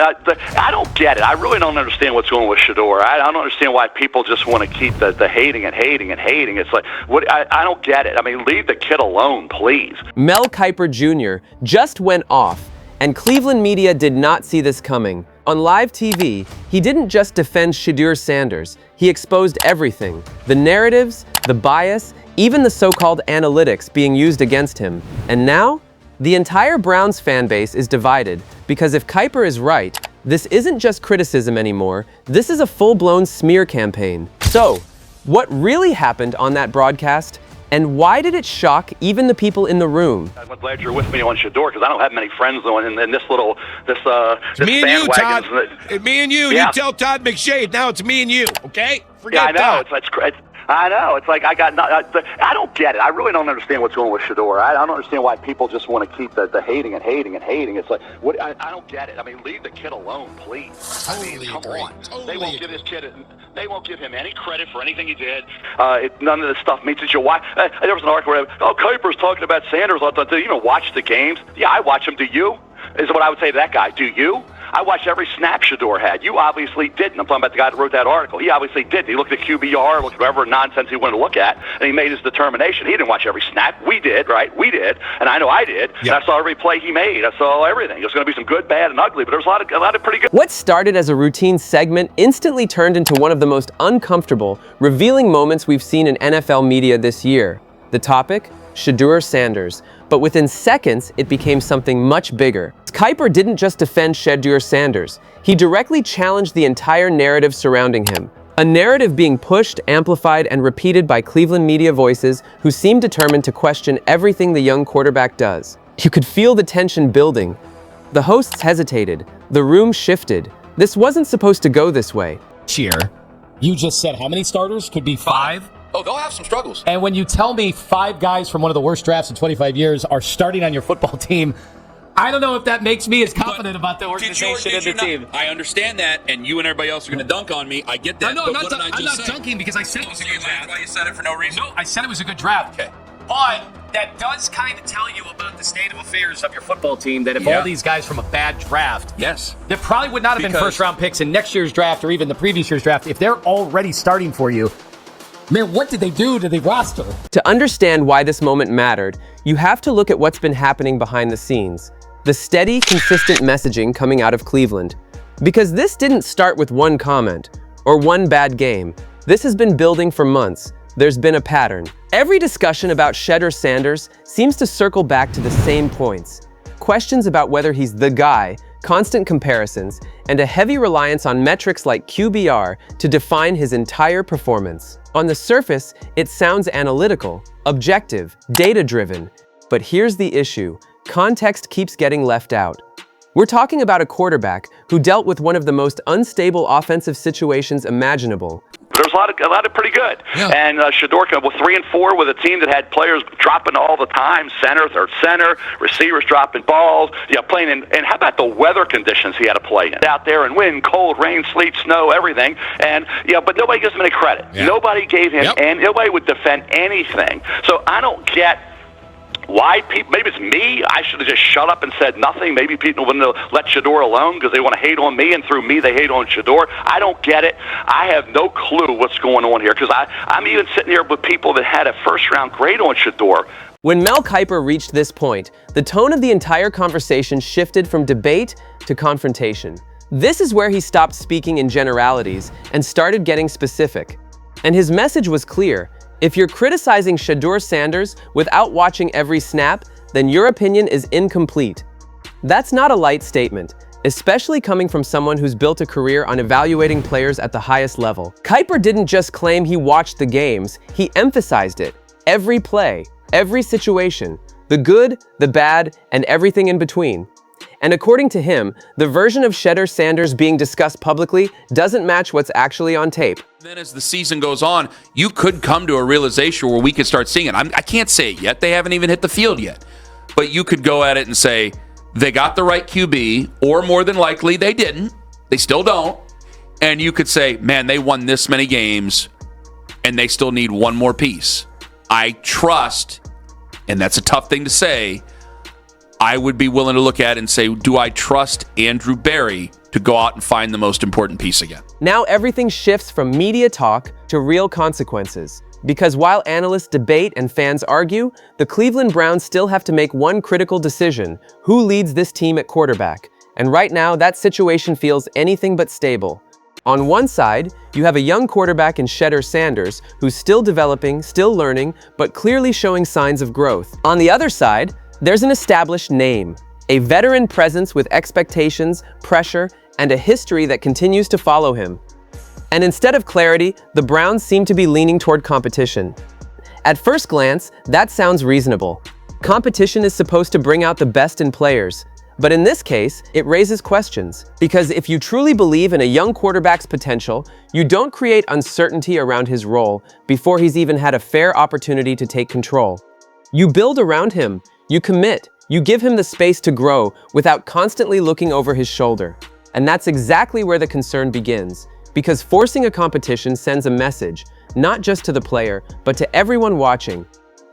I don't get it. I really don't understand what's going on with Shedeur. I don't understand why people just want to keep the hating and hating and hating. It's like, I don't get it. I mean, leave the kid alone, please. Mel Kiper Jr. just went off, and Cleveland media did not see this coming. On live TV, he didn't just defend Shedeur Sanders. He exposed everything: the narratives, the bias, even the so-called analytics being used against him. And now, the entire Browns fan base is divided, because if Kiper is right, this isn't just criticism anymore, this is a full-blown smear campaign. So, what really happened on that broadcast, and why did it shock even the people in the room? I'm glad you're with me on Shedeur, because I don't have many friends in this little, this me and you, Todd. Me and you. Yeah. You tell Todd McShade. Now it's me and you, okay? Forget I know. Todd. I know. It's like I don't get it. I really don't understand what's going on with Shedeur. I don't understand why people just want to keep the hating and hating and hating. It's like, I don't get it. I mean, leave the kid alone, please. Totally come agree. on. Totally They won't agree. give this kid. They won't give him any credit for anything he did. None of this stuff means that you watch. There was an article where, Kiper's talking about Sanders. Do you even watch the games? Yeah, I watch them. Do you? Is what I would say to that guy. Do you? I watched every snap Shedeur had. You obviously didn't. I'm talking about the guy that wrote that article. He obviously didn't. He looked at QBR, looked at whatever nonsense he wanted to look at, and he made his determination. He didn't watch every snap. We did, right? We did, and I know I did. Yep. And I saw every play he made. I saw everything. There's going to be some good, bad, and ugly, but there's a lot of pretty good. What started as a routine segment instantly turned into one of the most uncomfortable, revealing moments we've seen in NFL media this year. The topic? Shedeur Sanders. But within seconds, it became something much bigger. Kiper didn't just defend Shedeur Sanders. He directly challenged the entire narrative surrounding him. A narrative being pushed, amplified, and repeated by Cleveland media voices who seemed determined to question everything the young quarterback does. You could feel the tension building. The hosts hesitated. The room shifted. This wasn't supposed to go this way. Cheer. You just said how many starters? Could be 5? Oh, they'll have some struggles. And when you tell me 5 guys from one of the worst drafts in 25 years are starting on your football team, I don't know if that makes me as confident about the organization and the team. I understand that, and you and everybody else are going to dunk on me. I get that. No, but I'm what did I not just say? dunking because I said it was a good draft. Why you said it for no reason? No, I said it was a good draft. Okay. But that does kind of tell you about the state of affairs of your football team, that if Yeah. all these guys from a bad draft, Yes. there probably would not have been Because- first-round picks in next year's draft or even the previous year's draft. If they're already starting for you, man, what did they do to the roster? To understand why this moment mattered, you have to look at what's been happening behind the scenes. The steady, consistent messaging coming out of Cleveland. Because this didn't start with one comment or one bad game. This has been building for months. There's been a pattern. Every discussion about Shedeur Sanders seems to circle back to the same points. Questions about whether he's the guy, constant comparisons, and a heavy reliance on metrics like QBR to define his entire performance. On the surface, it sounds analytical, objective, data-driven. But here's the issue. Context keeps getting left out. We're talking about a quarterback who dealt with one of the most unstable offensive situations imaginable. There's a lot of pretty good. Yeah. And Shedeur was 3-4 with a team that had players dropping all the time, third center, receivers dropping balls, playing in. And how about the weather conditions he had to play in? Out there in wind, cold, rain, sleet, snow, everything. And but nobody gives him any credit. Yeah. Nobody gave him, Yep. and nobody would defend anything. So I don't get why people, maybe it's me, I should have just shut up and said nothing. Maybe people wouldn't have let Shedeur alone because they want to hate on me, and through me they hate on Shedeur. I don't get it. I have no clue what's going on here, because I'm even sitting here with people that had a first-round grade on Shedeur. When Mel Kiper reached this point, the tone of the entire conversation shifted from debate to confrontation. This is where he stopped speaking in generalities and started getting specific. And his message was clear. If you're criticizing Shedeur Sanders without watching every snap, then your opinion is incomplete. That's not a light statement, especially coming from someone who's built a career on evaluating players at the highest level. Kiper didn't just claim he watched the games, he emphasized it. Every play, every situation, the good, the bad, and everything in between. And according to him, the version of Shedeur Sanders being discussed publicly doesn't match what's actually on tape. Then as the season goes on, you could come to a realization where we could start seeing it. I can't say it yet. They haven't even hit the field yet. But you could go at it and say, they got the right QB, or more than likely they didn't. They still don't. And you could say, man, they won this many games, and they still need one more piece. I trust, and that's a tough thing to say, I would be willing to look at and say, do I trust Andrew Berry to go out and find the most important piece again. Now everything shifts from media talk to real consequences. Because while analysts debate and fans argue, the Cleveland Browns still have to make one critical decision: who leads this team at quarterback? And right now, that situation feels anything but stable. On one side, you have a young quarterback in Shedeur Sanders, who's still developing, still learning, but clearly showing signs of growth. On the other side, there's an established name, a veteran presence with expectations, pressure, and a history that continues to follow him. And instead of clarity, the Browns seem to be leaning toward competition. At first glance, that sounds reasonable. Competition is supposed to bring out the best in players. But in this case, it raises questions. Because if you truly believe in a young quarterback's potential, you don't create uncertainty around his role before he's even had a fair opportunity to take control. You build around him, you commit, you give him the space to grow without constantly looking over his shoulder. And that's exactly where the concern begins. Because forcing a competition sends a message, not just to the player, but to everyone watching.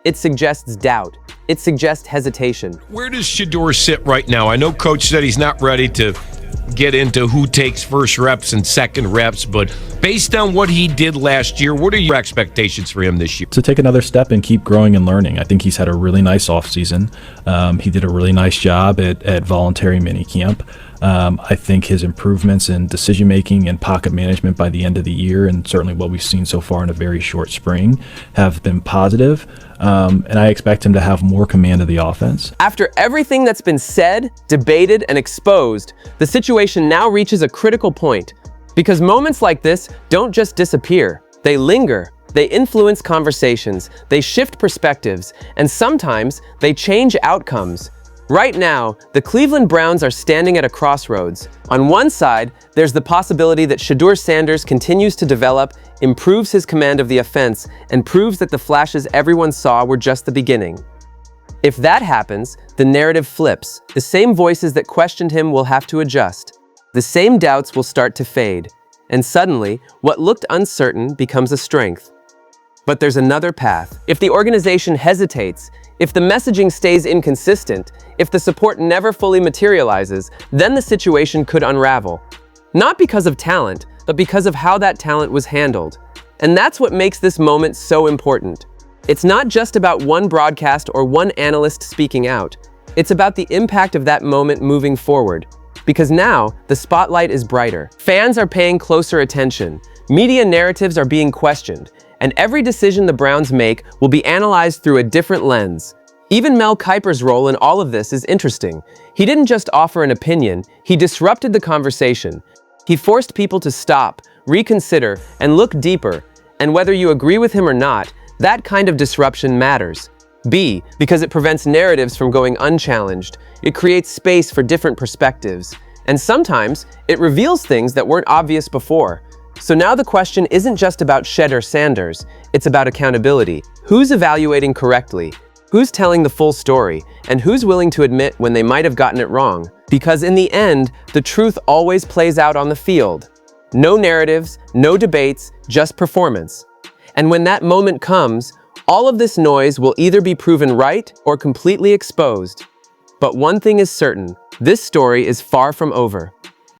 It suggests doubt. It suggests hesitation. Where does Shedeur sit right now? I know Coach said he's not ready to get into who takes first reps and second reps, but based on what he did last year, what are your expectations for him this year? To take another step and keep growing and learning. I think he's had a really nice offseason. He did a really nice job at voluntary minicamp. I think his improvements in decision-making and pocket management by the end of the year, and certainly what we've seen so far in a very short spring, have been positive. And I expect him to have more command of the offense. After everything that's been said, debated, and exposed, the situation now reaches a critical point. Because moments like this don't just disappear, they linger. They influence conversations, they shift perspectives, and sometimes they change outcomes. Right now, the Cleveland Browns are standing at a crossroads. On one side, there's the possibility that Shedeur Sanders continues to develop, improves his command of the offense, and proves that the flashes everyone saw were just the beginning. If that happens, the narrative flips. The same voices that questioned him will have to adjust. The same doubts will start to fade. And suddenly, what looked uncertain becomes a strength. But there's another path. If the organization hesitates, if the messaging stays inconsistent, if the support never fully materializes, then the situation could unravel. Not because of talent, but because of how that talent was handled. And that's what makes this moment so important. It's not just about one broadcast or one analyst speaking out. It's about the impact of that moment moving forward. Because now, the spotlight is brighter. Fans are paying closer attention. Media narratives are being questioned. And every decision the Browns make will be analyzed through a different lens. Even Mel Kiper's role in all of this is interesting. He didn't just offer an opinion, he disrupted the conversation. He forced people to stop, reconsider, and look deeper. And whether you agree with him or not, that kind of disruption matters. B, because it prevents narratives from going unchallenged. It creates space for different perspectives. And sometimes, it reveals things that weren't obvious before. So now the question isn't just about Shedeur Sanders, it's about accountability. Who's evaluating correctly? Who's telling the full story? And who's willing to admit when they might have gotten it wrong? Because in the end, the truth always plays out on the field. No narratives, no debates, just performance. And when that moment comes, all of this noise will either be proven right or completely exposed. But one thing is certain, this story is far from over.